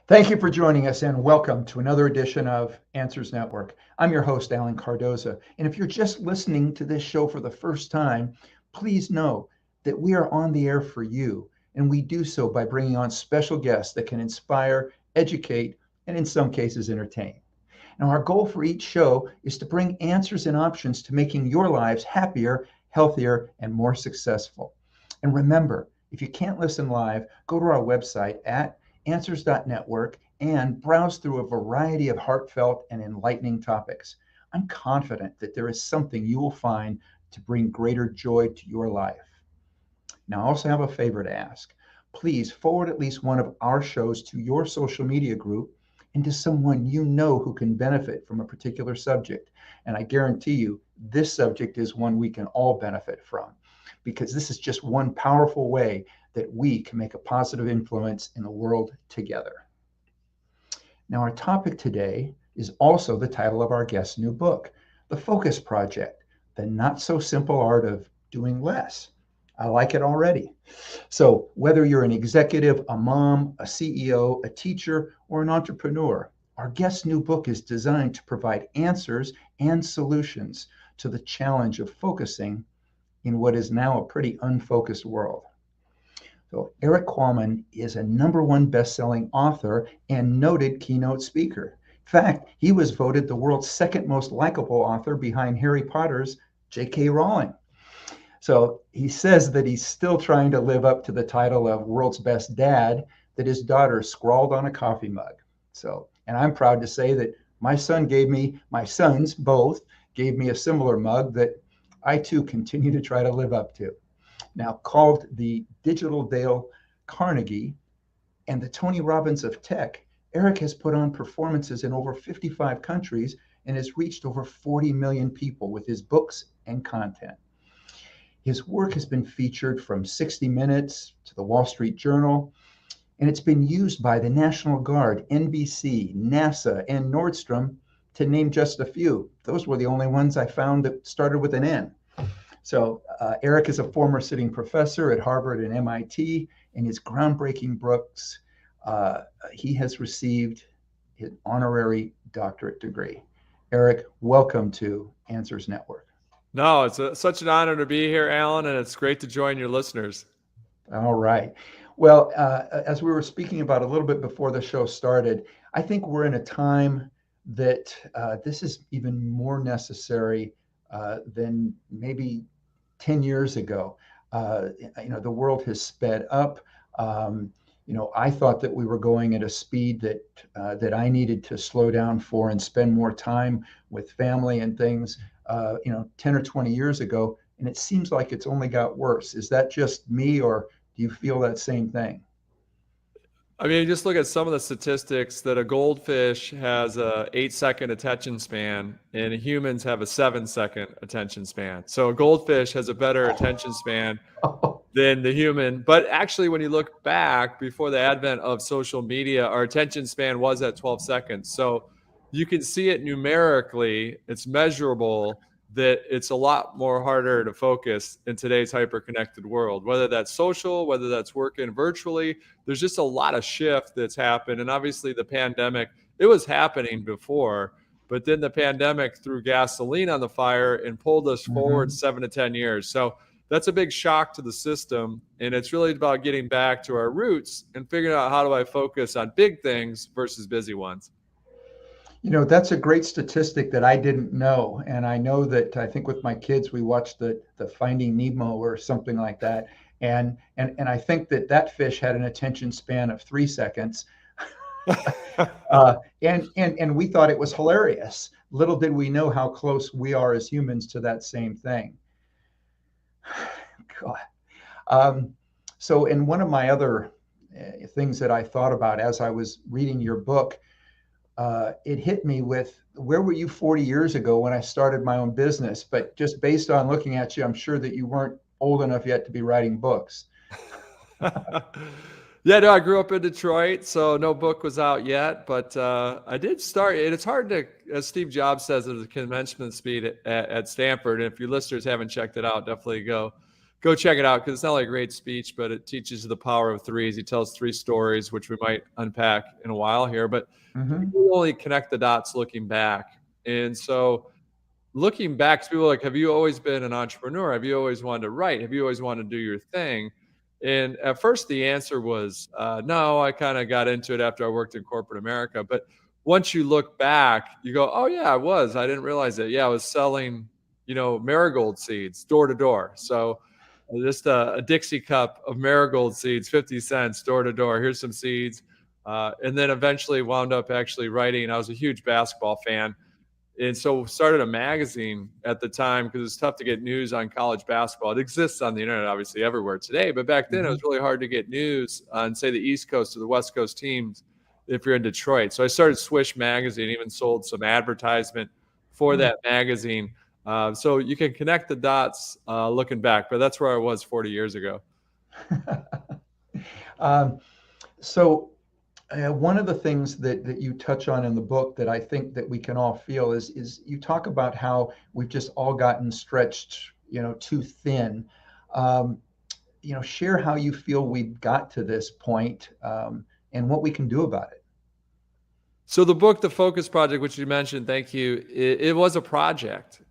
Thank you for joining us and welcome to another edition of Answers Network. I'm your host, Alan Cardoza. And if you're just listening to this show for the first time, please know that we are on the air for you. And we do so by bringing on special guests that can inspire, educate, and in some cases, entertain. Now, our goal for each show is to bring answers and options to making your lives happier, healthier, and more successful. And remember, if you can't listen live, go to our website at answers.network and browse through a variety of heartfelt and enlightening topics. I'm confident that there is something you will find to bring greater joy to your life. Now, I also have a favor to ask. Please forward at least one of our shows to your social media group and to someone you know who can benefit from a particular subject. And I guarantee you, this subject is one we can all benefit from, because this is just one powerful way that we can make a positive influence in the world together. Now, our topic today is also the title of our guest's new book, The Focus Project, The Not So Simple Art of Doing Less. I like it already. So whether you're an executive, a mom, a CEO, a teacher, or an entrepreneur, our guest's new book is designed to provide answers and solutions to the challenge of focusing in what is now a pretty unfocused world. So Eric Qualman is a #1 best-selling author and noted keynote speaker. In fact, he was voted the world's second most likable author behind Harry Potter's J.K. Rowling. So he says that he's still trying to live up to the title of world's best dad that his daughter scrawled on a coffee mug. And I'm proud to say that my sons both gave me a similar mug that I too continue to try to live up to. Now, called the Digital Dale Carnegie and the Tony Robbins of Tech, Eric has put on performances in over 55 countries and has reached over 40 million people with his books and content. His work has been featured from 60 Minutes to the Wall Street Journal, and it's been used by the National Guard, NBC, NASA, and Nordstrom, to name just a few. Those were the only ones I found that started with an N. So Eric is a former sitting professor at Harvard and MIT. In his groundbreaking books, he has received his honorary doctorate degree. Eric, welcome to Answers Network. No, it's such an honor to be here, Alan, and it's great to join your listeners. All right. Well, as we were speaking about a little bit before the show started, I think we're in a time that this is even more necessary than maybe 10 years ago. The world has sped up. I thought that we were going at a speed that I needed to slow down for and spend more time with family and things, 10 or 20 years ago. And it seems like it's only got worse. Is that just me, or do you feel that same thing? I mean, just look at some of the statistics that a goldfish has a 8-second attention span and humans have a 7-second attention span. So a goldfish has a better attention span than the human. But actually, when you look back before the advent of social media, our attention span was at 12 seconds. So you can see it numerically, it's measurable, that it's a lot more harder to focus in today's hyper-connected world, whether that's social, whether that's working virtually. There's just a lot of shift that's happened. And obviously the pandemic, it was happening before, but then the pandemic threw gasoline on the fire and pulled us forward 7 to 10 years. So that's a big shock to the system. And it's really about getting back to our roots and figuring out, how do I focus on big things versus busy ones? That's a great statistic that I didn't know. And I know that I think with my kids, we watched the Finding Nemo or something like that. And I think that fish had an attention span of 3 seconds. And we thought it was hilarious. Little did we know how close we are as humans to that same thing. God. So in one of my other things that I thought about as I was reading your book, it hit me with, where were you 40 years ago when I started my own business? But just based on looking at you, I'm sure that you weren't old enough yet to be writing books. Yeah, no, I grew up in Detroit, so no book was out yet, but I did start. And it's hard to, as Steve Jobs says, at the commencement speed at Stanford. And if your listeners haven't checked it out, definitely go go check it out because it's not like a great speech, but it teaches you the power of threes. He tells 3 stories, which we might unpack in a while here, but Mm-hmm. you only connect the dots looking back. And so looking back, people are like, have you always been an entrepreneur? Have you always wanted to write? Have you always wanted to do your thing? And at first the answer was no. I kind of got into it after I worked in corporate America. But once you look back, you go, oh yeah, I was. I didn't realize it. Yeah, I was selling, marigold seeds door to door. So just a Dixie cup of marigold seeds, 50 cents door to door. Here's some seeds. And then eventually wound up actually writing. I was a huge basketball fan. And so started a magazine at the time because it's tough to get news on college basketball. It exists on the internet, obviously, everywhere today. But back then, it was really hard to get news on, say, the East Coast or the West Coast teams if you're in Detroit. So I started Swish Magazine, even sold some advertisement for that magazine. So you can connect the dots looking back. But that's where I was 40 years ago. So one of the things that you touch on in the book that I think that we can all feel is you talk about how we've just all gotten stretched, too thin. Share how you feel we got to this point, and what we can do about it. So the book, The Focus Project, which you mentioned, thank you, it was a project.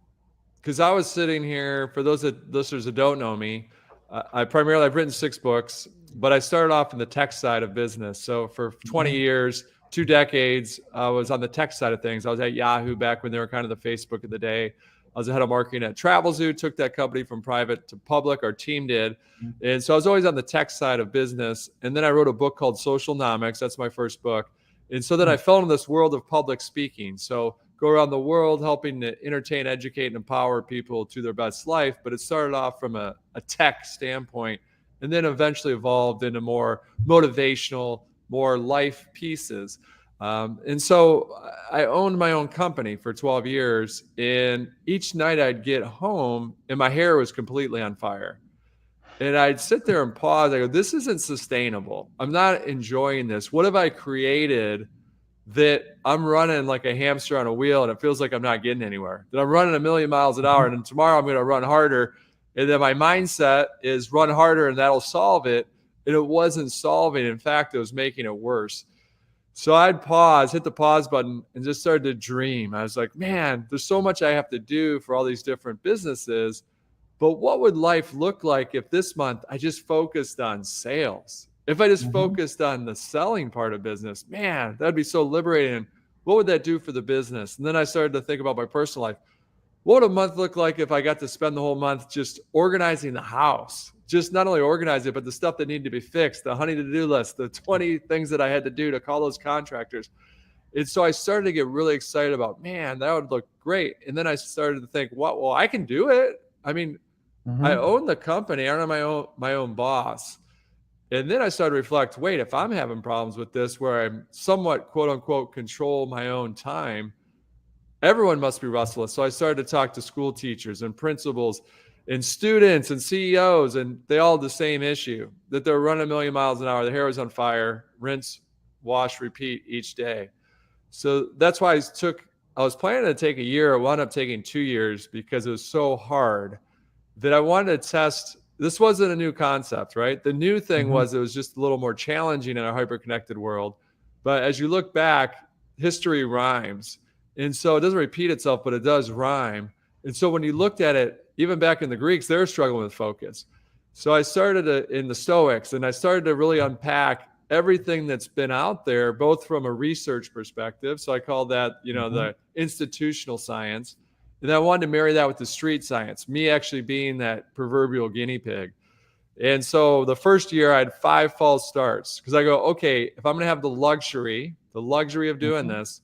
Because I was sitting here, for those listeners that don't know me, I've written 6 books, but I started off in the tech side of business. So for 20 years, 2 decades, I was on the tech side of things. I was at Yahoo back when they were kind of the Facebook of the day. I was the head of marketing at Travelzoo, took that company from private to public, our team did. And so I was always on the tech side of business. And then I wrote a book called Socialnomics. That's my first book. And so then I fell into this world of public speaking. So go around the world helping to entertain, educate, and empower people to their best life. But it started off from a tech standpoint and then eventually evolved into more motivational, more life pieces. And so I owned my own company for 12 years. And each night I'd get home and my hair was completely on fire. And I'd sit there and pause. I go, this isn't sustainable. I'm not enjoying this. What have I created that I'm running like a hamster on a wheel and it feels like I'm not getting anywhere? That I'm running 1,000,000 miles an hour and then tomorrow I'm going to run harder. And then my mindset is run harder and that'll solve it. And it wasn't solving. In fact, it was making it worse. So I'd pause, hit the pause button, and just started to dream. I was like, man, there's so much I have to do for all these different businesses. But what would life look like if this month I just focused on sales? If I just focused on the selling part of business, man, that'd be so liberating. What would that do for the business? And then I started to think about my personal life. What would a month look like if I got to spend the whole month just organizing the house? Just not only organize it, but the stuff that needed to be fixed, the honey to-do list, the 20 things that I had to do to call those contractors. And so I started to get really excited about, man, that would look great. And then I started to think, well, I can do it. I mean, I own the company. I'm my own boss. And then I started to reflect, wait, if I'm having problems with this where I'm somewhat, quote unquote, control my own time, everyone must be restless. So I started to talk to school teachers and principals and students and CEOs, and they all had the same issue, that they're running 1,000,000 miles an hour. The hair was on fire, rinse, wash, repeat each day. So that's why I was planning to take a year. I wound up taking 2 years because it was so hard that I wanted to test. This wasn't a new concept, right? The new thing was it was just a little more challenging in a hyper-connected world. But as you look back, history rhymes. And so it doesn't repeat itself, but it does rhyme. And so when you looked at it, even back in the Greeks, they were struggling with focus. So I started in the Stoics, and I started to really unpack everything that's been out there, both from a research perspective. So I call that, the institutional science. And I wanted to marry that with the street science, me actually being that proverbial guinea pig. And so the first year I had 5 false starts because I go, okay, if I'm going to have the luxury of doing this,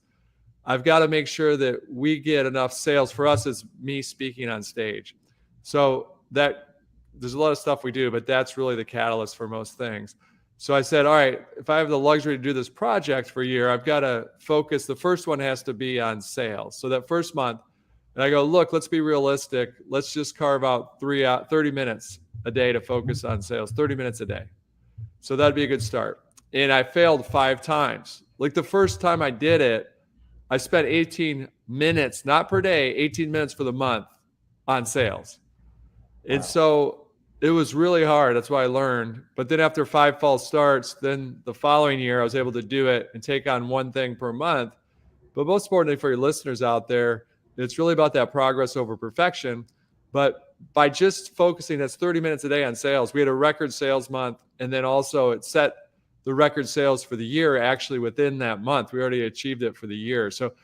I've got to make sure that we get enough sales. For us, it's me speaking on stage. So that there's a lot of stuff we do, but that's really the catalyst for most things. So I said, all right, if I have the luxury to do this project for a year, I've got to focus. The first one has to be on sales. So that first month, and I go, look, let's be realistic. Let's just carve out 30 minutes a day to focus on sales, 30 minutes a day. So that'd be a good start. And I failed 5 times. Like the first time I did it, I spent 18 minutes, not per day, 18 minutes for the month on sales. And so It was really hard. That's why I learned. But then after 5 false starts, then the following year I was able to do it and take on one thing per month. But most importantly for your listeners out there, it's really about that progress over perfection. But by just focusing, that's 30 minutes a day on sales. We had a record sales month, and then also it set the record sales for the year actually within that month. We already achieved it for the year. So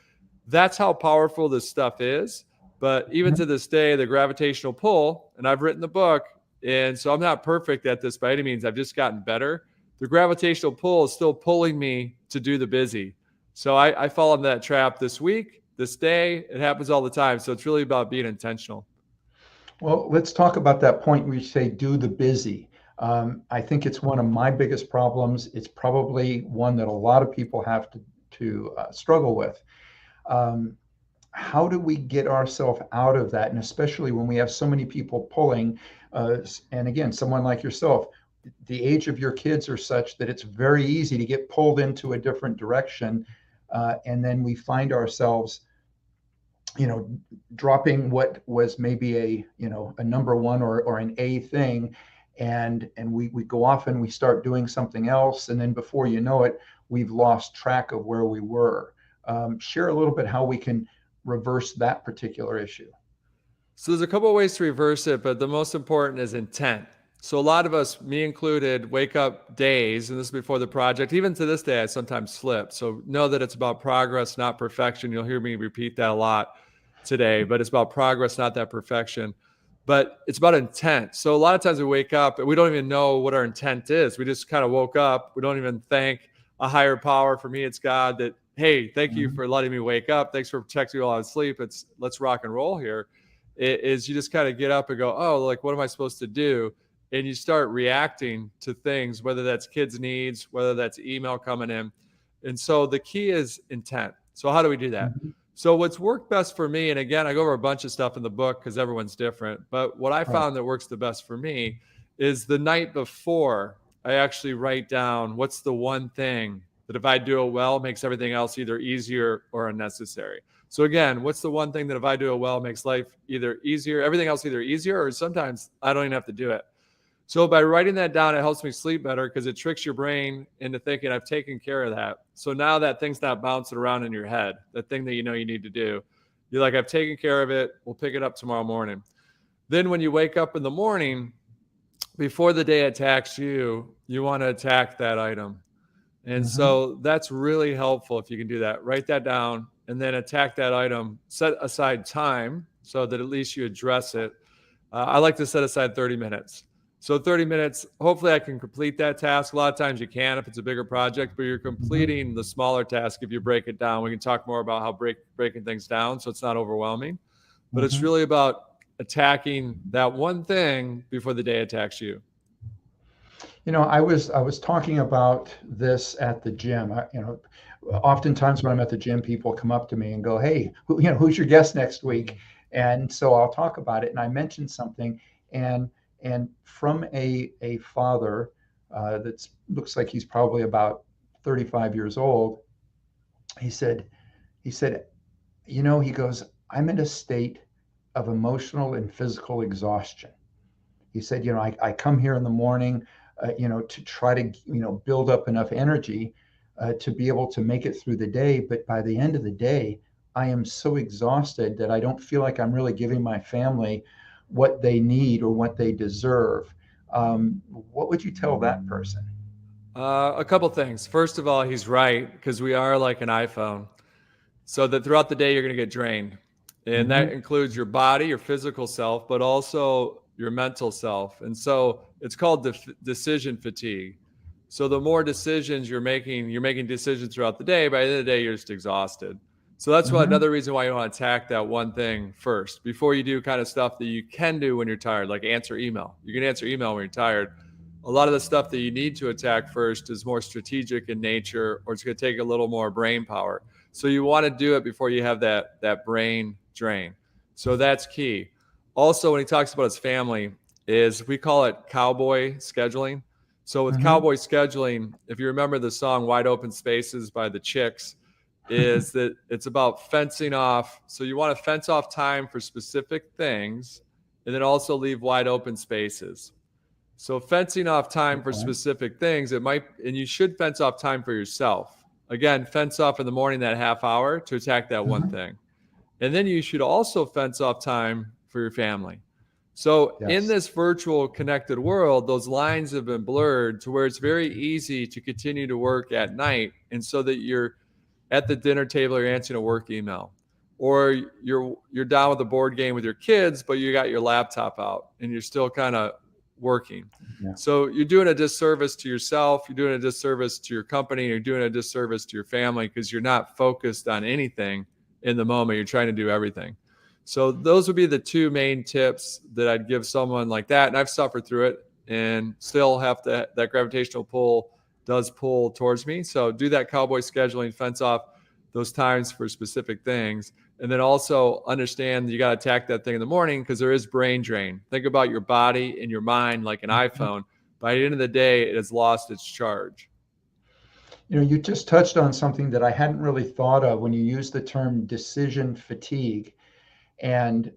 that's how powerful this stuff is. But even to this day, the gravitational pull, and I've written the book, and so I'm not perfect at this by any means. I've just gotten better. The gravitational pull is still pulling me to do the busy. So I fall into that trap this week, this day. It happens all the time. So it's really about being intentional. Well, let's talk about that point where you say do the busy. I think it's one of my biggest problems. It's probably one that a lot of people have to struggle with. How do we get ourselves out of that? And especially when we have so many people pulling, and again, someone like yourself, the age of your kids are such that it's very easy to get pulled into a different direction. And then we find ourselves, dropping what was maybe a number one or an A thing. And we go off and we start doing something else. And then before you know it, we've lost track of where we were. Share a little bit how we can reverse that particular issue. So there's a couple of ways to reverse it, but the most important is intent. So a lot of us, me included, wake up days, and this is before the project. Even to this day, I sometimes slip. So know that it's about progress, not perfection. You'll hear me repeat that a lot today, but it's about progress, not that perfection. But it's about intent. So a lot of times we wake up and we don't even know what our intent is. We just kind of woke up. We don't even thank a higher power. For me, it's God that, hey, thank you for letting me wake up. Thanks for protecting me while I was asleep. Let's rock and roll here. It is you just kind of get up and go, oh, like, what am I supposed to do? And you start reacting to things, whether that's kids' needs, whether that's email coming in. And so the key is intent. So how do we do that? Mm-hmm. So what's worked best for me, and again, I go over a bunch of stuff in the book because everyone's different, but what I found that works the best for me is the night before I actually write down what's the one thing that if I do it well, makes everything else either easier or unnecessary. So again, what's the one thing that if I do it well, makes life either easier, everything else either easier, or sometimes I don't even have to do it. So by writing that down, it helps me sleep better because it tricks your brain into thinking I've taken care of that. So now that thing's not bouncing around in your head, that thing that you know you need to do. You're like, I've taken care of it. We'll pick it up tomorrow morning. Then when you wake up in the morning, before the day attacks you, you want to attack that item. And so that's really helpful if you can do that. Write that down and then attack that item. Set aside time so that at least you address it. I like to set aside 30 minutes. So 30 minutes, hopefully I can complete that task. A lot of times you can if it's a bigger project, but you're completing the smaller task if you break it down. We can talk more about how breaking things down so it's not overwhelming. But it's really about attacking that one thing before the day attacks you. I was talking about this at the gym. Oftentimes when I'm at the gym, people come up to me and go, "Hey, who's your guest next week?" And so I'll talk about it. And I mentioned something, and from a father that looks like he's probably about 35 years old, he said, he goes, "I'm in a state of emotional and physical exhaustion." He said, I come here in the morning, to try to, build up enough energy to be able to make it through the day. But by the end of the day, I am so exhausted that I don't feel like I'm really giving my family what they need or what they deserve. What would you tell that person? A couple things. First of all, he's right because we are like an iPhone. So that throughout the day, you're going to get drained. And that includes your body, your physical self, but also your mental self. And so it's called decision fatigue. So the more decisions you're making decisions throughout the day. By the end of the day, you're just exhausted. So that's why another reason why you want to attack that one thing first before you do kind of stuff that you can do when you're tired, like answer email. You can answer email when you're tired. A lot of the stuff that you need to attack first is more strategic in nature, or it's going to take a little more brain power. So you want to do it before you have that brain drain. So that's key. Also, when he talks about his family, is we call it cowboy scheduling. So with cowboy scheduling, if you remember the song Wide Open Spaces by the Chicks, is that it's about fencing off. So you want to fence off time for specific things and then also leave wide open spaces. So fencing off time for Okay. specific things, and you should fence off time for yourself. Again, fence off in the morning that half hour to attack that one Mhm. thing. And then you should also fence off time for your family. So in Yes. this virtual connected world, those lines have been blurred to where it's very easy to continue to work at night. And so that you're at the dinner table, you're answering a work email, or you're down with a board game with your kids, but you got your laptop out and you're still kind of working. Yeah. So you're doing a disservice to yourself, you're doing a disservice to your company, you're doing a disservice to your family because you're not focused on anything in the moment. You're trying to do everything. So those would be the two main tips that I'd give someone like that. And I've suffered through it and still have that gravitational pull does pull towards me. So do that cowboy scheduling, fence off those times for specific things. And then also understand you got to attack that thing in the morning because there is brain drain. Think about your body and your mind like an iPhone. By the end of the day, it has lost its charge. You just touched on something that I hadn't really thought of when you use the term decision fatigue. And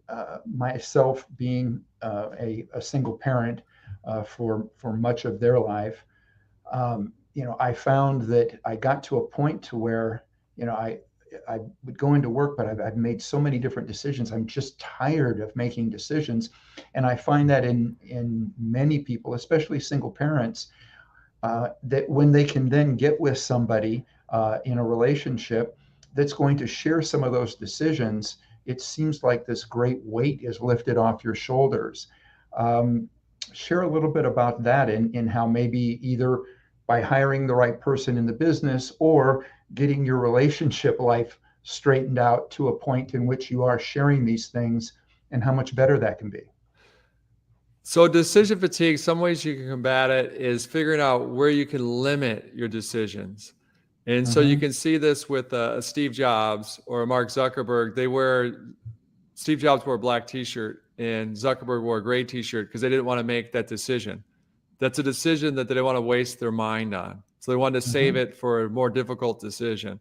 myself being a single parent for much of their life, I found that I got to a point to where, I would go into work, but I've made so many different decisions. I'm just tired of making decisions. And I find that in many people, especially single parents, that when they can then get with somebody in a relationship that's going to share some of those decisions, it seems like this great weight is lifted off your shoulders. Um, Share a little bit about that in how maybe either by hiring the right person in the business or getting your relationship life straightened out to a point in which you are sharing these things and how much better that can be. So decision fatigue, some ways you can combat it is figuring out where you can limit your decisions. And so you Mm-hmm. can see this with Steve Jobs or Mark Zuckerberg. Steve Jobs wore a black t-shirt and Zuckerberg wore a gray t-shirt because they didn't want to make that decision. That's a decision that they didn't want to waste their mind on. So they wanted to save Mm-hmm. it for a more difficult decision.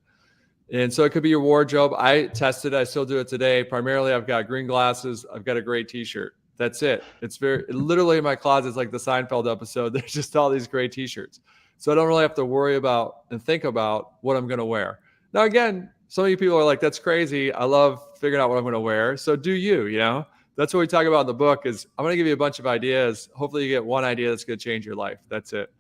And so it could be your wardrobe. I tested it. I still do it today. Primarily, I've got green glasses. I've got a gray t-shirt. That's it. It's literally in my closet. It's like the Seinfeld episode. There's just all these gray t-shirts. So I don't really have to worry about and think about what I'm going to wear. Now, again, some of you people are like, that's crazy. I love figuring out what I'm going to wear. So do you. That's what we talk about in the book is I'm going to give you a bunch of ideas. Hopefully you get one idea that's going to change your life. That's it.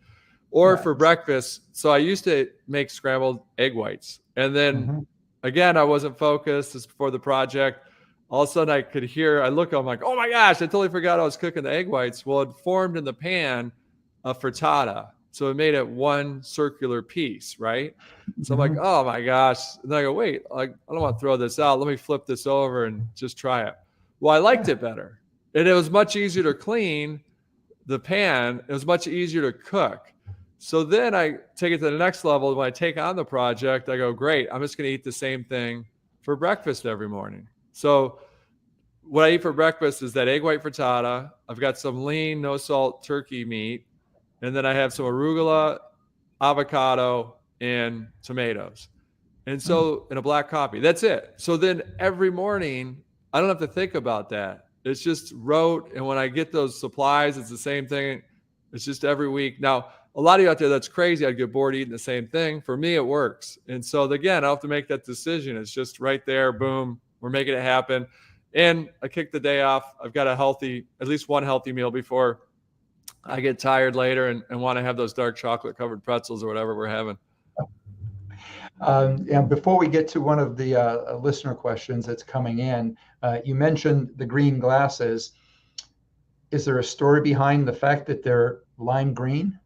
Or for Nice. breakfast. So I used to make scrambled egg whites. And then Mm-hmm. again, I wasn't focused. This is before the project. All of a sudden I look, I'm like, oh my gosh, I totally forgot I was cooking the egg whites. Well, it formed in the pan a frittata. So it made it one circular piece, right? So I'm like, Mm-hmm. oh my gosh. And then I go, wait, I don't want to throw this out. Let me flip this over and just try it. Well, I liked Yeah. it better. And it was much easier to clean the pan. It was much easier to cook. So then I take it to the next level. When I take on the project, I go, great, I'm just going to eat the same thing for breakfast every morning. So what I eat for breakfast is that egg white frittata. I've got some lean, no salt turkey meat. And then I have some arugula, avocado, and tomatoes. And Mm. so, in a black coffee, that's it. So then every morning, I don't have to think about that. It's just rote. And when I get those supplies, it's the same thing. It's just every week. Now, a lot of you out there, that's crazy. I'd get bored eating the same thing. For me, it works. And so, again, I don't have to make that decision. It's just right there. Boom. We're making it happen. And I kick the day off. I've got at least one healthy meal before I get tired later and want to have those dark chocolate covered pretzels or whatever we're having. And before we get to one of the listener questions that's coming in, you mentioned the green glasses. Is there a story behind the fact that they're lime green?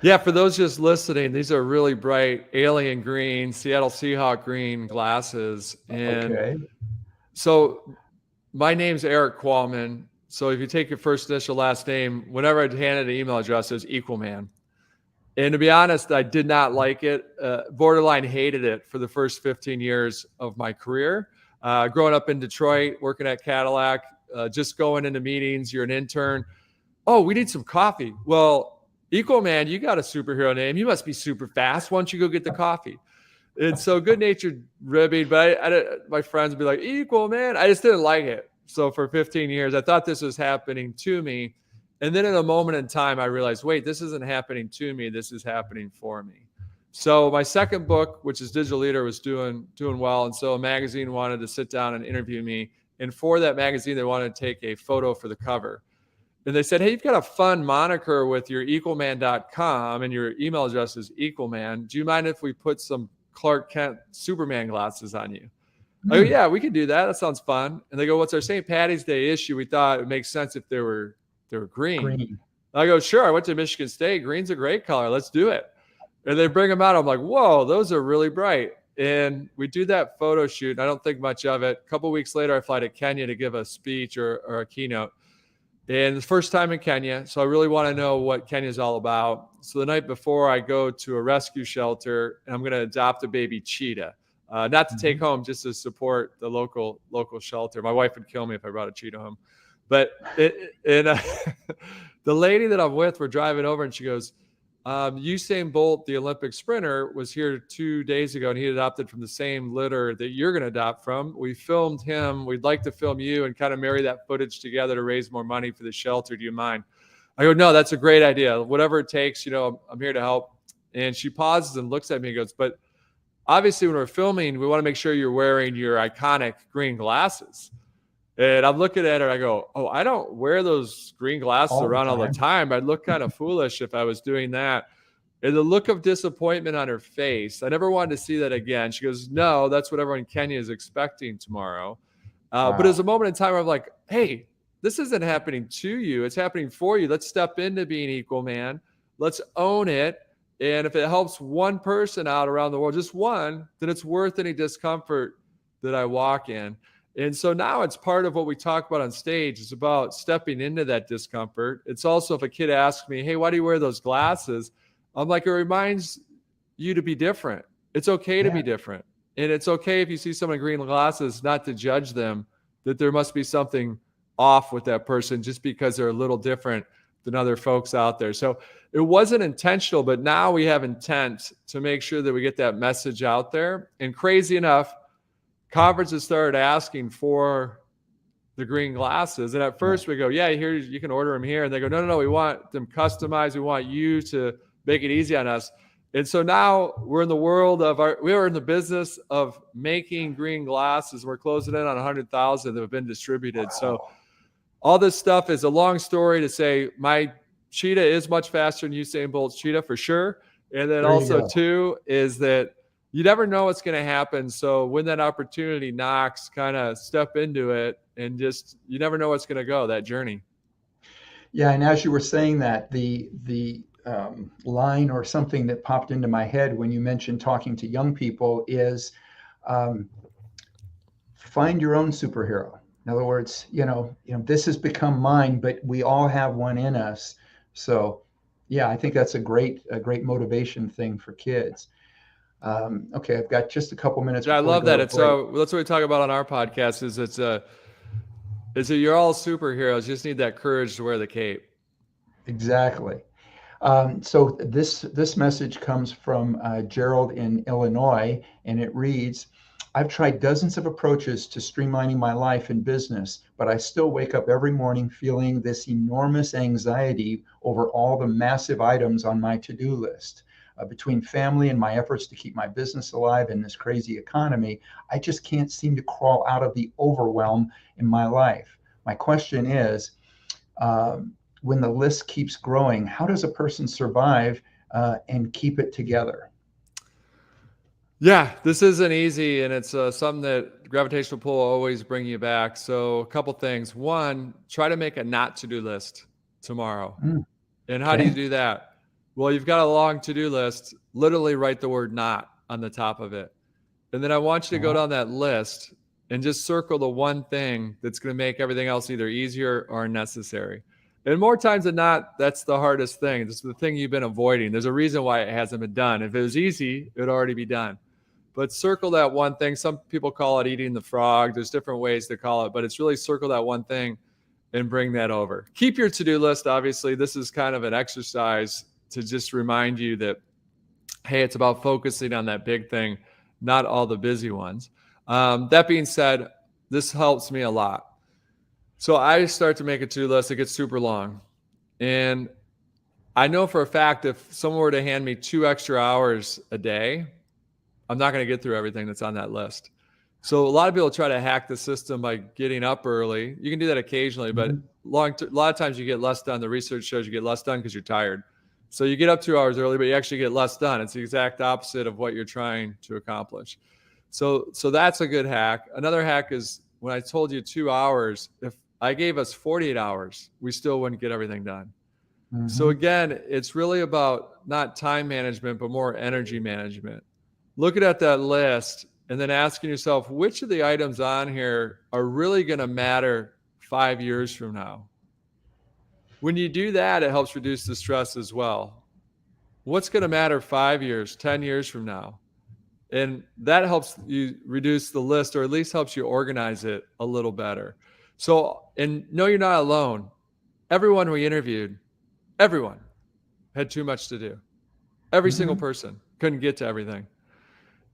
Yeah, for those just listening, these are really bright alien green, Seattle Seahawk green glasses. And Okay. so my name's Eric Qualman. So if you take your first initial last name, whenever I'd handed an email address, it was Equal Man. And to be honest, I did not like it. Borderline hated it for the first 15 years of my career. Growing up in Detroit, working at Cadillac, just going into meetings, you're an intern. Oh, we need some coffee. Well, Equal Man, you got a superhero name. You must be super fast. Why don't you go get the coffee? And so good-natured ribbing, but my friends would be like, Equal Man. I just didn't like it. So for 15 years, I thought this was happening to me. And then in a moment in time, I realized, wait, this isn't happening to me. This is happening for me. So my second book, which is Digital Leader, was doing well. And so a magazine wanted to sit down and interview me. And for that magazine, they wanted to take a photo for the cover. And they said, hey, you've got a fun moniker with your equalman.com and your email address is equalman. Do you mind if we put some Clark Kent Superman glasses on you? I go, yeah, we can do that. That sounds fun. And they go, what's our St. Patty's Day issue? We thought it would make sense if they were green. I go, sure. I went to Michigan State. Green's a great color. Let's do it. And they bring them out. I'm like, whoa, those are really bright. And we do that photo shoot. I don't think much of it. A couple of weeks later, I fly to Kenya to give a speech or a keynote. And the first time in Kenya. So I really want to know what Kenya is all about. So the night before, I go to a rescue shelter and I'm going to adopt a baby cheetah. Not to take home, just to support the local shelter. My wife would kill me if I brought a cheetah home. But the lady that I'm with, we're driving over and she goes, Usain Bolt, the Olympic sprinter, was here 2 days ago and he adopted from the same litter that you're going to adopt from. We filmed him. We'd like to film you and kind of marry that footage together to raise more money for the shelter. Do you mind? I go, no, that's a great idea. Whatever it takes, I'm here to help. And she pauses and looks at me and goes, but obviously when we're filming, we want to make sure you're wearing your iconic green glasses. And I'm looking at her. I go, oh, I don't wear those green glasses around all the time. I'd look kind of foolish if I was doing that. And the look of disappointment on her face, I never wanted to see that again. She goes, no, that's what everyone in Kenya is expecting tomorrow. But it was a moment in time where I'm like, hey, this isn't happening to you. It's happening for you. Let's step into being equal, man. Let's own it. And if it helps one person out around the world, just one, then it's worth any discomfort that I walk in. And so now it's part of what we talk about on stage. It's about stepping into that discomfort. It's also if a kid asks me, hey, why do you wear those glasses? I'm like, it reminds you to be different. It's okay to be different. And it's okay if you see someone in green glasses, not to judge them, that there must be something off with that person just because they're a little different than other folks out there. So it wasn't intentional, but now we have intent to make sure that we get that message out there. And crazy enough, conferences started asking for the green glasses. And at first we go, yeah, here, you can order them here. And they go, no, we want them customized. We want you to make it easy on us. And so now we're in the world of we are in the business of making green glasses. We're closing in on 100,000 that have been distributed. Wow. So all this stuff is a long story to say my cheetah is much faster than Usain Bolt's cheetah for sure. And then also too is that you never know what's going to happen. So when that opportunity knocks, kind of step into it and just, you never know what's going to go, that journey. Yeah. And as you were saying that, the line or something that popped into my head when you mentioned talking to young people is find your own superhero. In other words, this has become mine, but we all have one in us. So yeah, I think that's a great motivation thing for kids. Okay, I've got just a couple minutes. Yeah, I love that. It's that's what we talk about on our podcast. Is it's you're all superheroes. You just need that courage to wear the cape. Exactly. So this message comes from Gerald in Illinois, and it reads, I've tried dozens of approaches to streamlining my life and business, but I still wake up every morning feeling this enormous anxiety over all the massive items on my to-do list. Between family and my efforts to keep my business alive in this crazy economy, I just can't seem to crawl out of the overwhelm in my life. My question is, when the list keeps growing, how does a person survive and keep it together? Yeah, this isn't easy, and it's something that gravitational pull will always bring you back. So a couple things. One, try to make a not to-do list tomorrow. And how do you do that? Well, you've got a long to-do list. Literally write the word not on the top of it. And then I want you to go down that list and just circle the one thing that's going to make everything else either easier or necessary. And more times than not, that's the hardest thing. It's the thing you've been avoiding. There's a reason why it hasn't been done. If it was easy, it would already be done. But circle that one thing. Some people call it eating the frog. There's different ways to call it, but it's really circle that one thing and bring that over. Keep your to-do list. Obviously, this is kind of an exercise to just remind you that, hey, it's about focusing on that big thing, not all the busy ones. That being said, this helps me a lot. So I start to make a to-do list. It gets super long. And I know for a fact if someone were to hand me 2 extra hours a day, I'm not going to get through everything that's on that list. So a lot of people try to hack the system by getting up early. You can do that occasionally, but a lot of times you get less done. The research shows you get less done because you're tired. So you get up 2 hours early, but you actually get less done. It's the exact opposite of what you're trying to accomplish. So that's a good hack. Another hack is when I told you 2 hours, if I gave us 48 hours, we still wouldn't get everything done. So again, it's really about not time management, but more energy management. Looking at that list and then asking yourself, which of the items on here are really going to matter 5 years from now? When you do that, it helps reduce the stress as well. What's going to matter 5 years, 10 years from now? And that helps you reduce the list, or at least helps you organize it a little better. So, and no, you're not alone. Everyone we interviewed, everyone had too much to do. Every single person couldn't get to everything.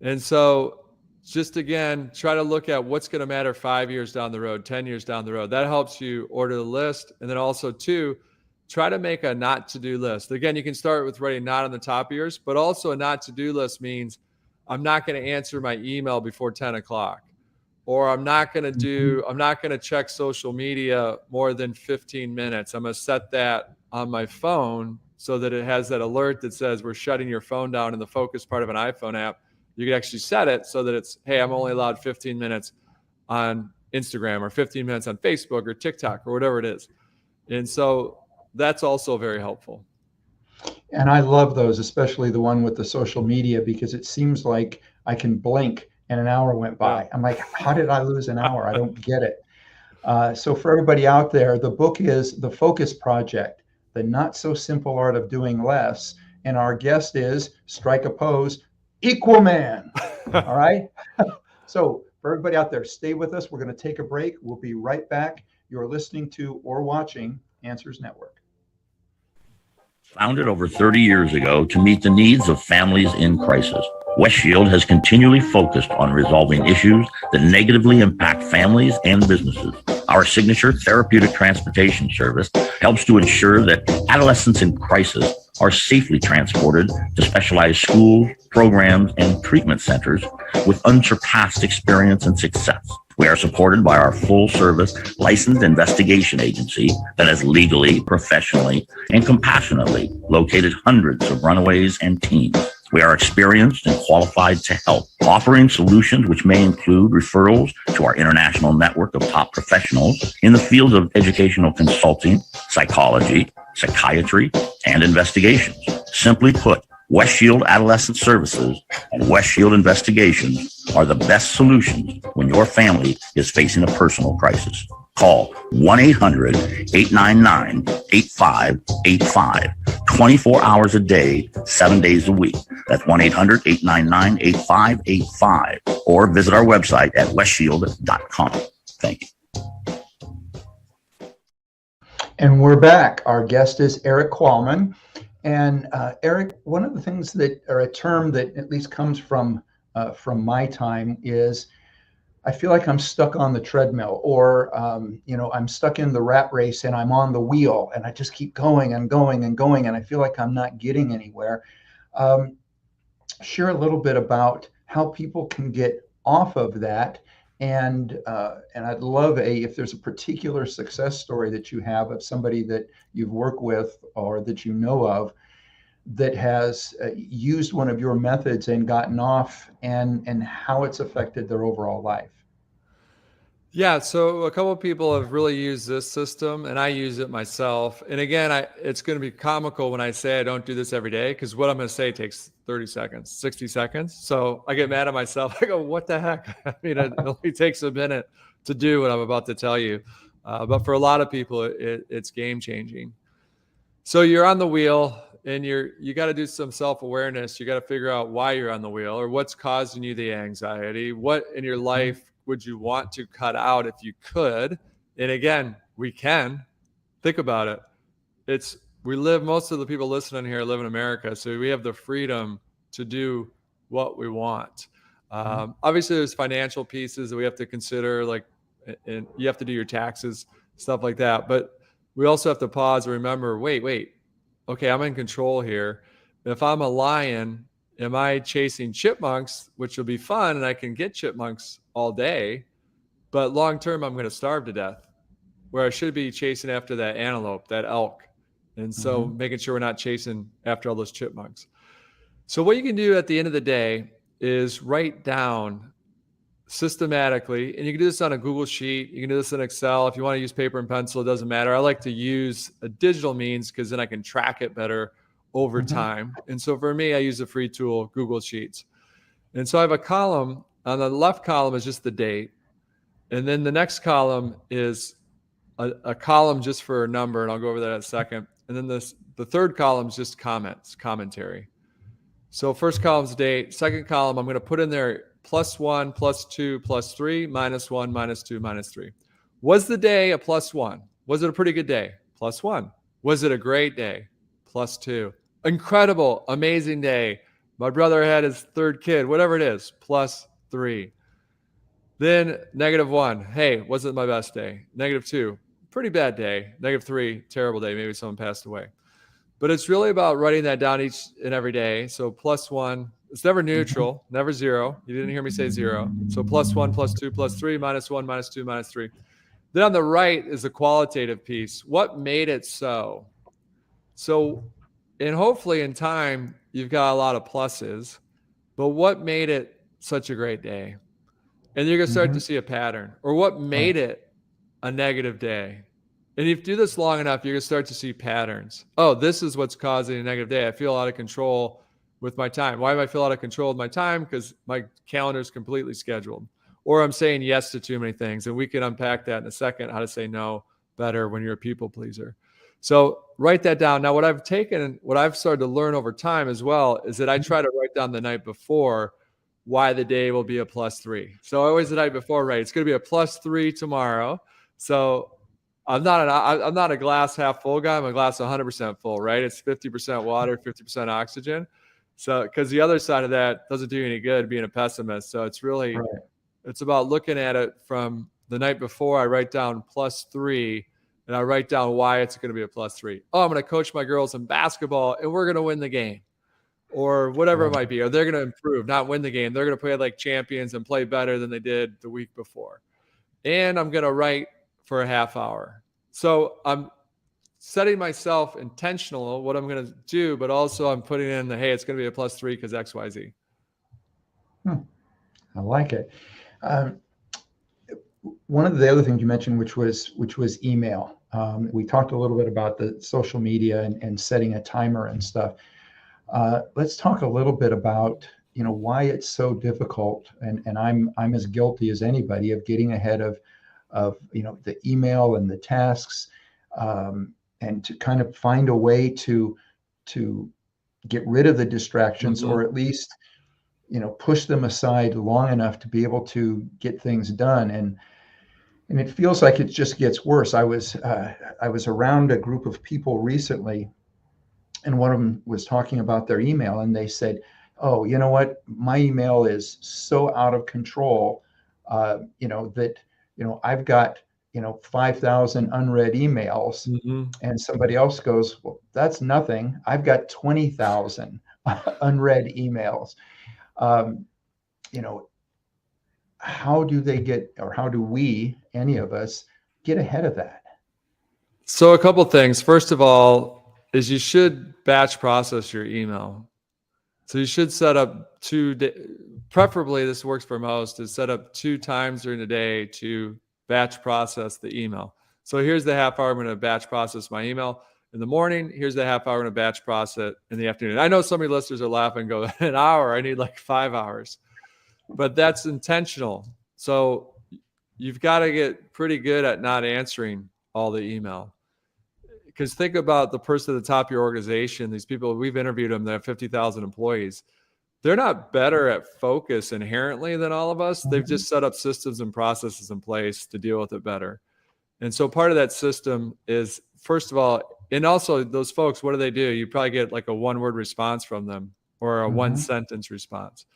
And so just again, try to look at what's going to matter 5 years down the road, 10 years down the road. That helps you order the list. And then also too, try to make a not to do list. Again, you can start with writing not on the top of yours, but also a not to do list means I'm not going to answer my email before 10 o'clock, or I'm not going to check social media more than 15 minutes. I'm going to set that on my phone so that it has that alert that says we're shutting your phone down in the focus part of an iPhone app. You can actually set it so that it's, hey, I'm only allowed 15 minutes on Instagram or 15 minutes on Facebook or TikTok or whatever it is. And so that's also very helpful. And I love those, especially the one with the social media, because it seems like I can blink and an hour went by. I'm like, how did I lose an hour? I don't get it. So for everybody out there, the book is The Focus Project, The Not So Simple Art of Doing Less. And our guest is, strike a pose, Equal Man. All right. So for everybody out there, stay with us. We're going to take a break. We'll be right back. You're listening to or watching Answers Network. Founded over 30 years ago to meet the needs of families in crisis, West Shield has continually focused on resolving issues that negatively impact families and businesses. Our signature therapeutic transportation service helps to ensure that adolescents in crisis are safely transported to specialized schools, programs, and treatment centers with unsurpassed experience and success. We are supported by our full-service licensed investigation agency that has legally, professionally, and compassionately located hundreds of runaways and teens. We are experienced and qualified to help, offering solutions which may include referrals to our international network of top professionals in the fields of educational consulting, psychology, psychiatry, and investigations. Simply put, West Shield Adolescent Services and West Shield Investigations are the best solutions when your family is facing a personal crisis. Call 1-800-899-8585, 24 hours a day, 7 days a week. That's 1-800-899-8585, or visit our website at westshield.com. Thank you. And we're back. Our guest is Eric Qualman. And Eric, one of the things that, or a term that at least comes from my time, is I feel like I'm stuck on the treadmill, or I'm stuck in the rat race and I'm on the wheel and I just keep going and going and going, and I feel like I'm not getting anywhere. Share a little bit about how people can get off of that. And I'd love if there's a particular success story that you have of somebody that you've worked with or that you know of that has used one of your methods and gotten off, and how it's affected their overall life. Yeah, so a couple of people have really used this system, and I use it myself. And again, it's going to be comical when I say I don't do this every day, because what I'm going to say takes 30 seconds, 60 seconds. So I get mad at myself. I go, what the heck? I mean, it only takes a minute to do what I'm about to tell you. But for a lot of people, it's game changing. So you're on the wheel, and you got to do some self-awareness. You got to figure out why you're on the wheel, or what's causing you the anxiety. What in your life would you want to cut out if you could? And again, we can. Think about it. Most of the people listening here live in America, so we have the freedom to do what we want. Obviously, there's financial pieces that we have to consider, and you have to do your taxes, stuff like that. But we also have to pause and remember, wait, okay, I'm in control here. If I'm a lion, am I chasing chipmunks, which will be fun and I can get chipmunks all day, but long term, I'm going to starve to death, where I should be chasing after that antelope, that elk. And so making sure we're not chasing after all those chipmunks. So what you can do at the end of the day is write down systematically, and you can do this on a Google sheet. You can do this in Excel. If you want to use paper and pencil, it doesn't matter. I like to use a digital means because then I can track it better over time. And so for me, I use a free tool, Google Sheets. And so I have a column. On the left column is just the date. And then the next column is a column just for a number, and I'll go over that in a second. And then the third column is just commentary. So first column's date. Second column, I'm going to put in there +1, +2, +3, -1, -2, -3. Was the day a +1? Was it a pretty good day? +1. Was it a great day? +2. Incredible, amazing day. My brother had his third kid, whatever it is, +3. Then -1. Hey, wasn't my best day. -2. Pretty bad day. -3. Terrible day. Maybe someone passed away. But it's really about writing that down each and every day. So +1. It's never neutral, never 0. You didn't hear me say 0. So +1, +2, +3, -1, -2, -3. Then on the right is the qualitative piece. What made it so? So, and hopefully in time, you've got a lot of pluses, but what made it such a great day? And you're going to start to see a pattern. Or what made it a negative day? And if you do this long enough, you're going to start to see patterns. Oh, this is what's causing a negative day. I feel out of control with my time. Why do I feel out of control with my time? Because my calendar is completely scheduled. Or I'm saying yes to too many things. And we can unpack that in a second, how to say no better when you're a people pleaser. So write that down. Now, what I've started to learn over time as well is that I try to write down the night before why the day will be a +3. So always the night before, right? It's going to be a +3 tomorrow. So I'm not a glass half full guy. I'm a glass 100% full, right? It's 50% water, 50% oxygen. So, because the other side of that doesn't do you any good being a pessimist. So it's really, it's about looking at it from the night before. I write down +3 and I write down why it's going to be a +3. Oh, I'm going to coach my girls in basketball and we're going to win the game, or whatever it might be. Or they're going to improve, not win the game. They're going to play like champions and play better than they did the week before. And I'm going to write for a half hour. So I'm setting myself intentional what I'm going to do, but also I'm putting in the, hey, it's going to be a +3 because X, Y, Z. I like it. One of the other things you mentioned, which was email. We talked a little bit about the social media and setting a timer and stuff. Let's talk a little bit about, why it's so difficult. And I'm as guilty as anybody of getting ahead of the email and the tasks, and to kind of find a way to get rid of the distractions, or at least push them aside long enough to be able to get things done. And it feels like it just gets worse. I was around a group of people recently, and one of them was talking about their email, and they said, oh, you know what, my email is so out of control, that I've got 5,000 unread emails. And somebody else goes, well, that's nothing, I've got 20,000 unread emails. How do they get, or how do we, any of us, get ahead of that? So a couple things. First of all is you should batch process your email. So you should set up preferably, this works for most, is set up 2 times during the day to batch process the email. So here's the half hour I'm going to batch process my email in the morning. Here's the half hour I'm going to batch process in the afternoon. I know some of your listeners are laughing and go, an hour, I need like 5 hours. But that's intentional. So you've got to get pretty good at not answering all the email. Because think about the person at the top of your organization. These people, we've interviewed them, that have 50,000 employees. They're not better at focus inherently than all of us. They've just set up systems and processes in place to deal with it better. And so part of that system is, first of all, and also those folks, what do? You probably get like a 1-word response from them, or a 1-sentence response.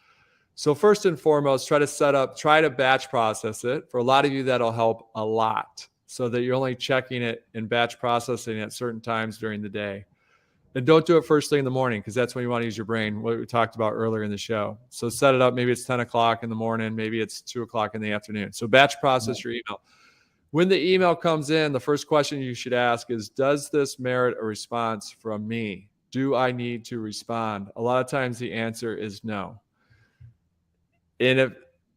So first and foremost, try to batch process it. For a lot of you, that'll help a lot. so that you're only checking it and batch processing at certain times during the day. And don't do it first thing in the morning, because that's when you want to use your brain, what we talked about earlier in the show. So set it up. Maybe it's 10 o'clock in the morning. Maybe it's 2 o'clock in the afternoon. So batch process your email. When the email comes in, the first question you should ask is, does this merit a response from me? Do I need to respond? A lot of times the answer is no. And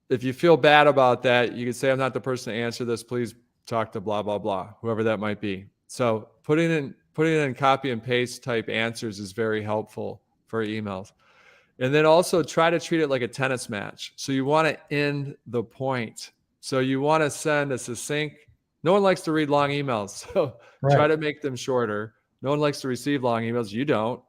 if you feel bad about that, you can say, I'm not the person to answer this. Please talk to blah, blah, blah, whoever that might be. So putting in copy and paste type answers is very helpful for emails. And then also try to treat it like a tennis match. So you want to end the point. So you want to send a succinct. No one likes to read long emails. So try to make them shorter. No one likes to receive long emails. You don't.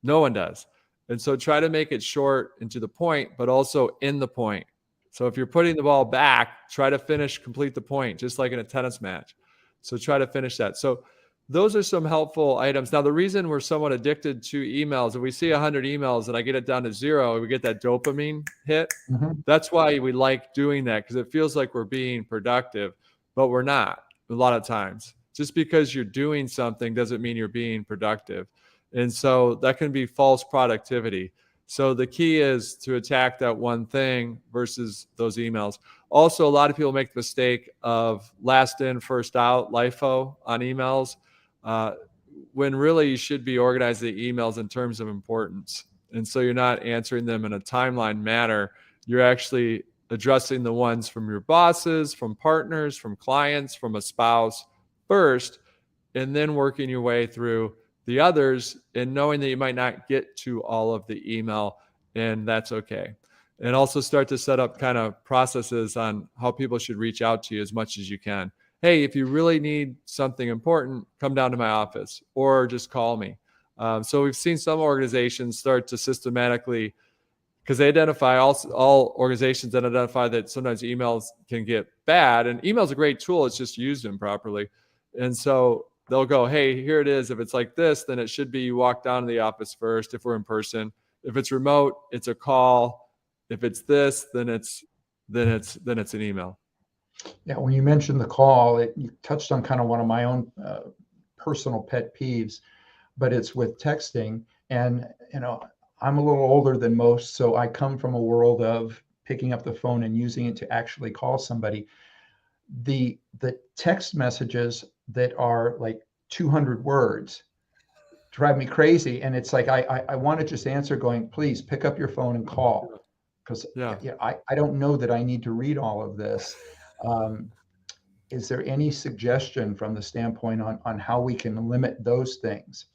No one does. And so try to make it short and to the point, but also in the point. So if you're putting the ball back, try to complete the point, just like in a tennis match. So try to finish that. So those are some helpful items. Now, the reason we're somewhat addicted to emails, if we see 100 emails and I get it down to 0, we get that dopamine hit. That's why we like doing that, because it feels like we're being productive, but we're not a lot of times. Just because you're doing something doesn't mean you're being productive. And so that can be false productivity. So the key is to attack that one thing versus those emails. Also, a lot of people make the mistake of last in, first out, LIFO on emails, when really you should be organizing the emails in terms of importance. And so you're not answering them in a timeline manner. You're actually addressing the ones from your bosses, from partners, from clients, from a spouse first, and then working your way through the others, and knowing that you might not get to all of the email, and that's okay. And also start to set up kind of processes on how people should reach out to you as much as you can. Hey, if you really need something important, come down to my office or just call me. So we've seen some organizations start to systematically, because they identify, all organizations that identify that sometimes emails can get bad, and email's a great tool, it's just used improperly. And so they'll go, hey, here it is. If it's like this, then it should be you walk down to the office first if we're in person. If it's remote, it's a call. If it's this, then it's an email. Yeah, when you mentioned the call, you touched on kind of one of my own personal pet peeves, but it's with texting. And, I'm a little older than most, so I come from a world of picking up the phone and using it to actually call somebody. The text messages that are like 200 words drive me crazy. And it's like, I want to just answer going, please pick up your phone and call. Because I don't know that I need to read all of this. Is there any suggestion from the standpoint on how we can limit those things?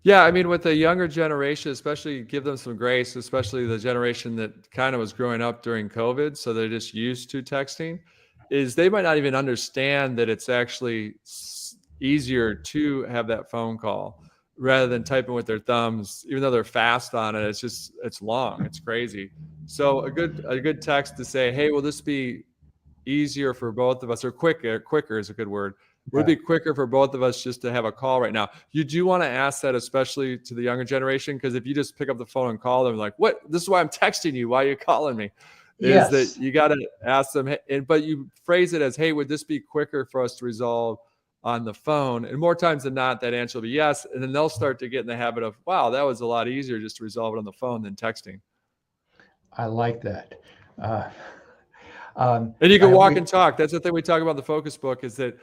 Yeah, I mean, with the younger generation, especially, give them some grace, especially the generation that kind of was growing up during COVID. So they're just used to texting, is they might not even understand that it's actually easier to have that phone call rather than typing with their thumbs. Even though they're fast on it, it's long, it's crazy. So a good text to say, hey, will this be easier for both of us, or quicker is a good word. Would it be quicker for both of us just to have a call right now? You do want to ask that, especially to the younger generation, because if you just pick up the phone and call them, like, what? This is why I'm texting you. Why are you calling me? Is that you got to ask them, but you phrase it as, hey, would this be quicker for us to resolve on the phone? And more times than not, that answer will be yes. And then they'll start to get in the habit of, wow, that was a lot easier just to resolve it on the phone than texting. I like that. And you can walk and talk. That's the thing we talk about in the focus book, is that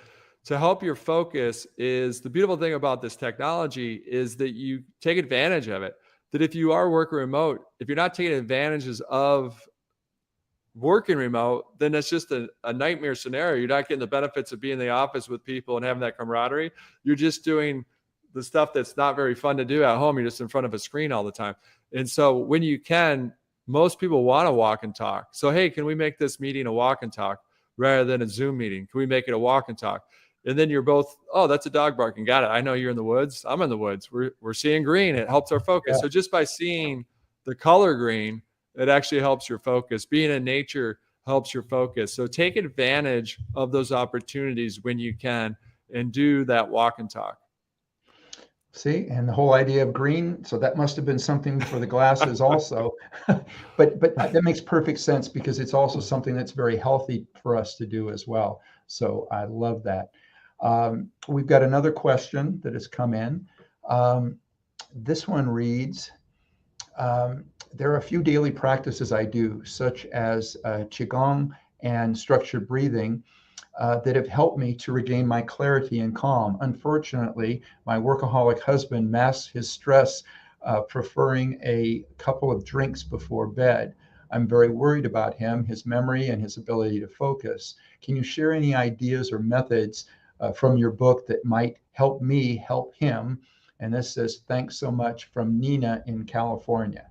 to help your focus, is the beautiful thing about this technology is that you take advantage of it. That if you are working remote, if you're not taking advantages of working remote, then it's just a nightmare scenario. You're not getting the benefits of being in the office with people and having that camaraderie. You're just doing the stuff that's not very fun to do at home. You're just in front of a screen all the time. And so when you can, most people want to walk and talk. So, hey, can we make this meeting a walk and talk rather than a Zoom meeting? Can we make it a walk and talk? And then you're both, oh, that's a dog barking. Got it. I know you're in the woods. I'm in the woods. We're seeing green. It helps our focus. So just by seeing the color green, it actually helps your focus. Being in nature helps your focus. So take advantage of those opportunities when you can, and do that walk and talk. See, and the whole idea of green, so that must have been something for the glasses also. But that makes perfect sense because it's also something that's very healthy for us to do as well. So I love that. We've got another question that has come in. This one reads, there are a few daily practices I do, such as Qigong and structured breathing, that have helped me to regain my clarity and calm. Unfortunately, my workaholic husband masks his stress, preferring a couple of drinks before bed. I'm very worried about him, his memory, and his ability to focus. Can you share any ideas or methods from your book that might help me help him? And this says, thanks so much from Nina in California.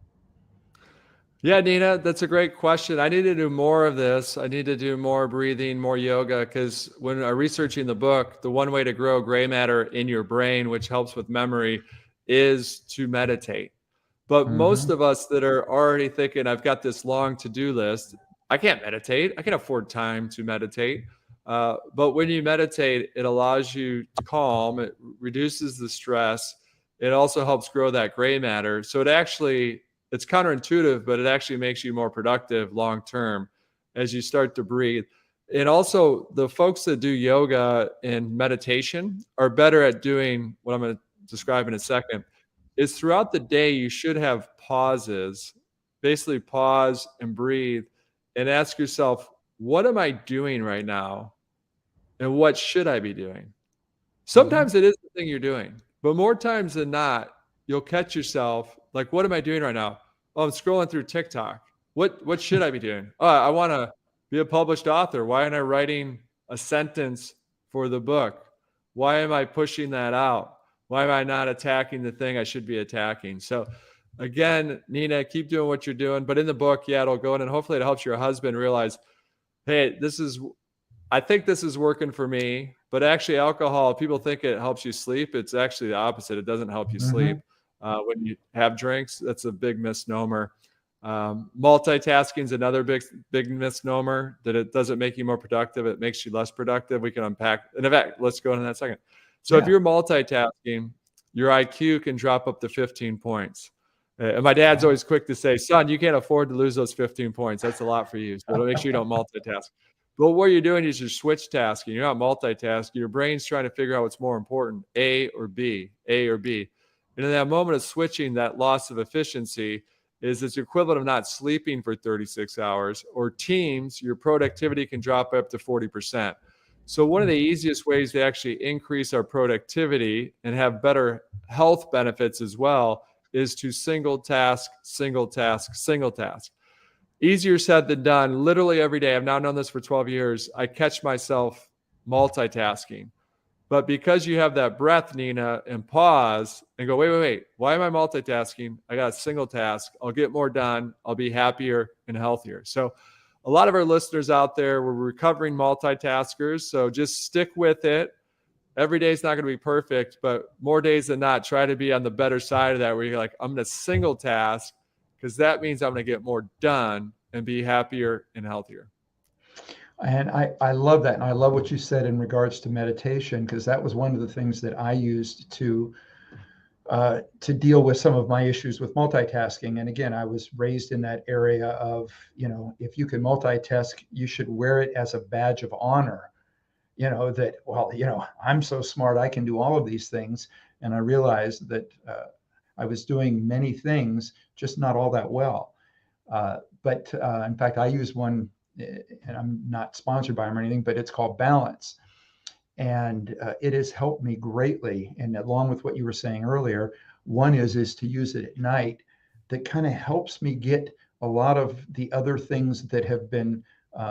Yeah, Nina, that's a great question. I need to do more of this. I need to do more breathing, more yoga, because when I'm researching the book, the one way to grow gray matter in your brain, which helps with memory, is to meditate. But most of us that are already thinking, I've got this long to-do list, I can't meditate. I can afford time to meditate. But when you meditate, it allows you to calm, it reduces the stress. It also helps grow that gray matter. So it's counterintuitive, but it actually makes you more productive long-term as you start to breathe. And also the folks that do yoga and meditation are better at doing what I'm going to describe in a second. Is throughout the day, you should have pauses, basically pause and breathe and ask yourself, what am I doing right now? And what should I be doing? Sometimes it is the thing you're doing, but more times than not, you'll catch yourself like, what am I doing right now? Oh, I'm scrolling through TikTok. What should I be doing? Oh, I want to be a published author. Why aren't I writing a sentence for the book? Why am I pushing that out? Why am I not attacking the thing I should be attacking? So again, Nina, keep doing what you're doing. But in the book, yeah, it'll go in and hopefully it helps your husband realize, hey, I think this is working for me, but actually alcohol, people think it helps you sleep. It's actually the opposite. It doesn't help you sleep. When you have drinks, that's a big misnomer. Multitasking is another big misnomer, that it doesn't make you more productive. It makes you less productive. We can unpack. And in fact, let's go into that second. So if you're multitasking, your IQ can drop up to 15 points. And my dad's always quick to say, son, you can't afford to lose those 15 points. That's a lot for you. So make sure you don't multitask. But what you're doing is you're switch tasking. You're not multitasking. Your brain's trying to figure out what's more important, A or B, A or B. And in that moment of switching, that loss of efficiency is the equivalent of not sleeping for 36 hours. Or teams, your productivity can drop up to 40%. So one of the easiest ways to actually increase our productivity and have better health benefits as well is to single task, single task, single task. Easier said than done. Literally every day, I've now known this for 12 years, I catch myself multitasking. But because you have that breath, Nina, and pause and go, wait, why am I multitasking? I got a single task. I'll get more done. I'll be happier and healthier. So a lot of our listeners out there, we're recovering multitaskers. So just stick with it. Every day is not going to be perfect, but more days than not, try to be on the better side of that, where you're like, I'm going to single task, because that means I'm going to get more done and be happier and healthier. And I love that. And I love what you said in regards to meditation, because that was one of the things that I used to deal with some of my issues with multitasking. And again, I was raised in that area of, if you can multitask, you should wear it as a badge of honor, that, well, I'm so smart, I can do all of these things. And I realized that I was doing many things, just not all that well. But in fact, I use one, and I'm not sponsored by them or anything, but it's called Balance. And it has helped me greatly. And along with what you were saying earlier, one is to use it at night. That kind of helps me get a lot of the other things that have been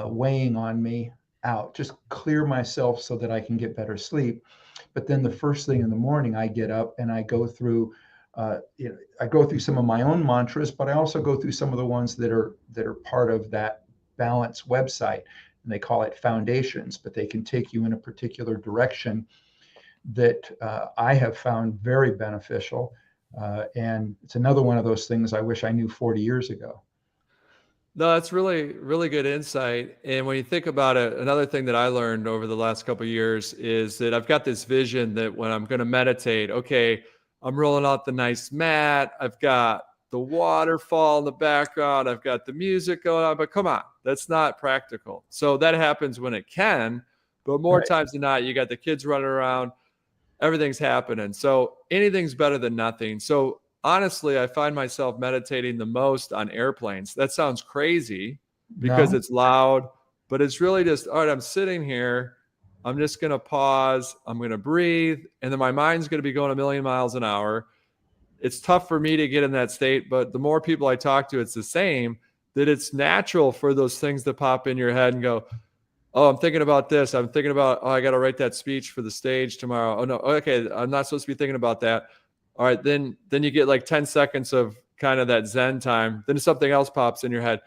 weighing on me out, just clear myself so that I can get better sleep. But then the first thing in the morning, I get up and I go through some of my own mantras, but I also go through some of the ones that are part of that Balance website. And they call it foundations, but they can take you in a particular direction that I have found very beneficial. And it's another one of those things I wish I knew 40 years ago. No, that's really, really good insight. And when you think about it, another thing that I learned over the last couple of years is that I've got this vision that when I'm going to meditate, okay, I'm rolling out the nice mat. I've got the waterfall in the background. I've got the music going on, but come on, that's not practical. So that happens when it can, but more times than not, you got the kids running around, everything's happening. So anything's better than nothing. So honestly, I find myself meditating the most on airplanes. That sounds crazy because it's loud, but it's really just, all right, I'm sitting here. I'm just going to pause. I'm going to breathe. And then my mind's going to be going a million miles an hour. It's tough for me to get in that state, but the more people I talk to, it's the same, that it's natural for those things to pop in your head and go, oh, I'm thinking about this. I'm thinking about, oh, I got to write that speech for the stage tomorrow. Oh no. Okay. I'm not supposed to be thinking about that. All right. Then you get like 10 seconds of kind of that Zen time. Then something else pops in your head.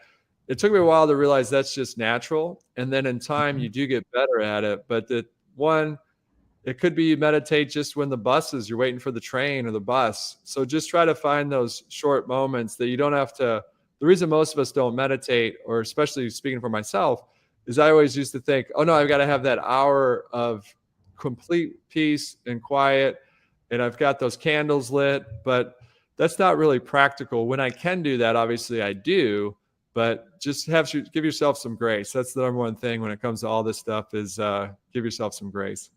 It took me a while to realize that's just natural. And then in time, you do get better at it. But it could be you meditate just when you're waiting for the train or the bus. So just try to find those short moments that you don't have to. The reason most of us don't meditate, or especially speaking for myself, is I always used to think, oh no, I've got to have that hour of complete peace and quiet, and I've got those candles lit, but that's not really practical. When I can do that, obviously I do, but just give yourself some grace. That's the number one thing when it comes to all this stuff is give yourself some grace.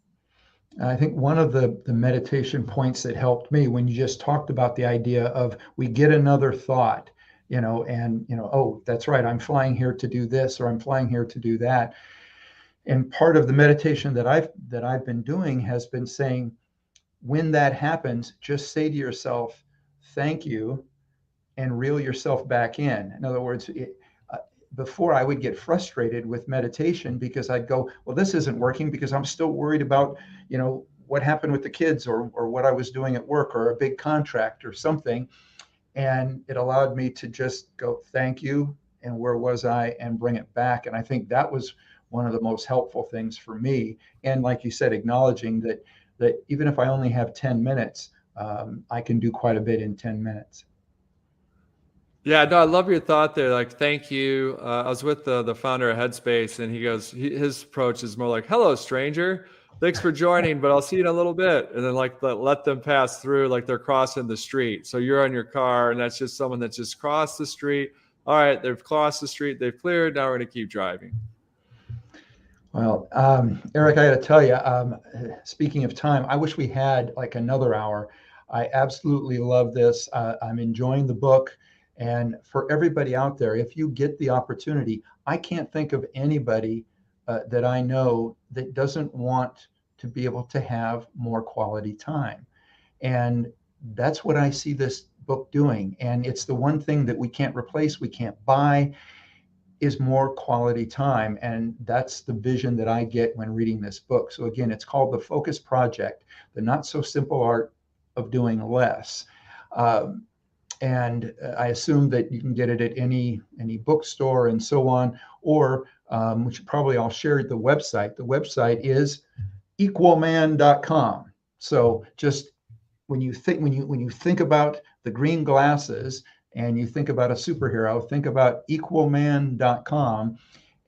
I think one of the meditation points that helped me when you just talked about the idea of we get another thought, and oh, that's right, I'm flying here to do this, or I'm flying here to do that. And part of the meditation that I've been doing has been saying, when that happens, just say to yourself, thank you, and reel yourself back in. In other words, before I would get frustrated with meditation because I'd go, well, this isn't working because I'm still worried about, what happened with the kids or what I was doing at work or a big contract or something. And it allowed me to just go, thank you, and where was I, and bring it back. And I think that was one of the most helpful things for me. And like you said, acknowledging that even if I only have 10 minutes, I can do quite a bit in 10 minutes. Yeah, no, I love your thought there. Like, thank you. I was with the founder of Headspace, and he goes, his approach is more like, hello, stranger. Thanks for joining, but I'll see you in a little bit. And then like let them pass through like they're crossing the street. So you're on your car, and that's just someone that just crossed the street. All right, they've crossed the street, they've cleared. Now we're going to keep driving. Well, Eric, I got to tell you, speaking of time, I wish we had like another hour. I absolutely love this. I'm enjoying the book. And for everybody out there, if you get the opportunity, I can't think of anybody that I know that doesn't want to be able to have more quality time. And that's what I see this book doing. And it's the one thing that we can't replace, we can't buy, is more quality time. And that's the vision that I get when reading this book. So again, it's called The Focus Project, the not so simple art of doing less. And I assume that you can get it at any bookstore and so on, or which probably I'll share the website. The website is equalman.com. So just when you think about the green glasses and you think about a superhero, think about equalman.com,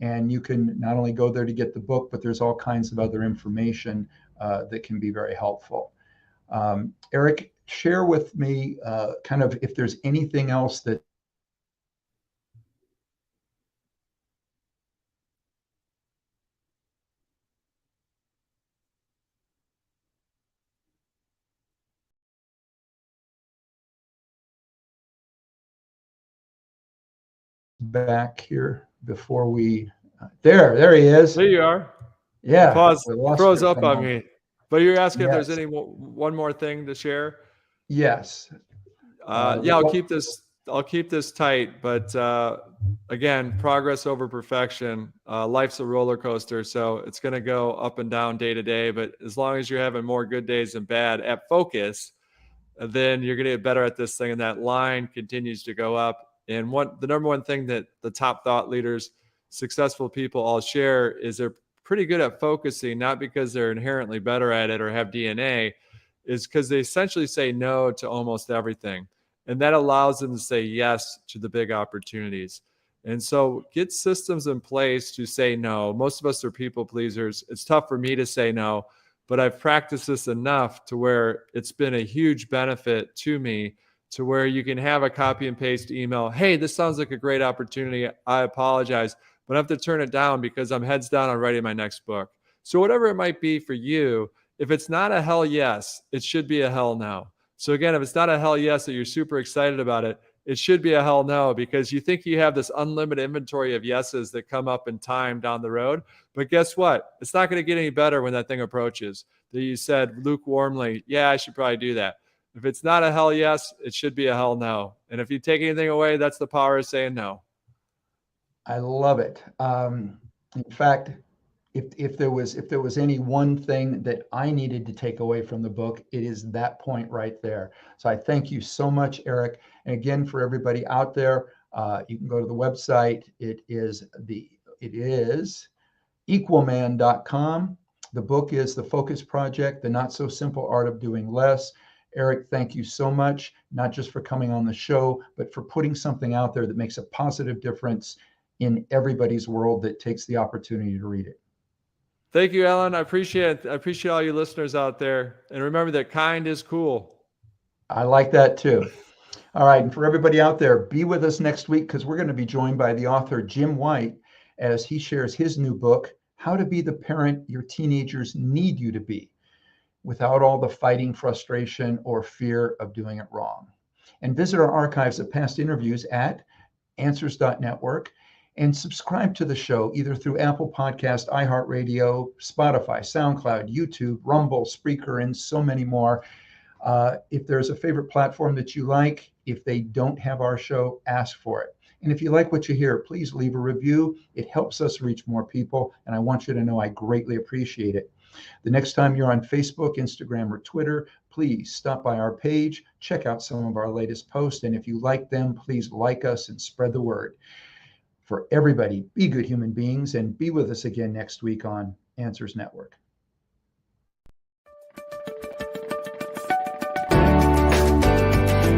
and you can not only go there to get the book, but there's all kinds of other information that can be very helpful. Eric, share with me kind of if there's anything else that back here before we there he is. There you are. Yeah, Pause. Froze up on me. But you're asking if Yes. there's one more thing to share. Yes. Yeah, I'll keep this tight, but again, progress over perfection. Life's a roller coaster, so it's going to go up and down day to day, but as long as you're having more good days than bad at focus, then you're going to get better at this thing, and that line continues to go up. And the number one thing that the top thought leaders, successful people all share is they're pretty good at focusing, not because they're inherently better at it or have DNA, is because they essentially say no to almost everything. And that allows them to say yes to the big opportunities. And so get systems in place to say no. Most of us are people pleasers. It's tough for me to say no, but I've practiced this enough to where it's been a huge benefit to me, to where you can have a copy and paste email. Hey, this sounds like a great opportunity. I apologize, but I have to turn it down because I'm heads down on writing my next book. So whatever it might be for you, if it's not a hell yes, it should be a hell no. So again, if it's not a hell yes that you're super excited about it, it should be a hell no, because you think you have this unlimited inventory of yeses that come up in time down the road. But guess what? It's not going to get any better when that thing approaches. That you said lukewarmly, yeah, I should probably do that. If it's not a hell yes, it should be a hell no. And if you take anything away, that's the power of saying no. I love it. In fact, if there was any one thing that I needed to take away from the book, it is that point right there. So I thank you so much, Eric. And again, for everybody out there, you can go to the website. It is equalman.com. The book is The Focus Project, The Not So Simple Art of Doing Less. Eric, thank you so much, not just for coming on the show, but for putting something out there that makes a positive difference in everybody's world that takes the opportunity to read it. Thank you, Alan. I appreciate it. I appreciate all you listeners out there. And remember that kind is cool. I like that too. All right. And for everybody out there, be with us next week, because we're going to be joined by the author, Jim White, as he shares his new book, How to Be the Parent Your Teenagers Need You to Be, without all the fighting, frustration, or fear of doing it wrong. And visit our archives of past interviews at answers.network. And subscribe to the show either through Apple Podcast, iHeartRadio, Spotify, SoundCloud, YouTube, Rumble, Spreaker, and so many more. If there's a favorite platform that you like, if they don't have our show, ask for it. And if you like what you hear, please leave a review. It helps us reach more people, and I want you to know I greatly appreciate it. The next time you're on Facebook, Instagram, or Twitter, please stop by our page, check out some of our latest posts, and if you like them, please like us and spread the word. For everybody, be good human beings, and be with us again next week on Answers Network.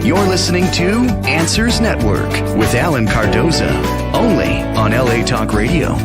You're listening to Answers Network with Alan Cardoza, only on LA Talk Radio.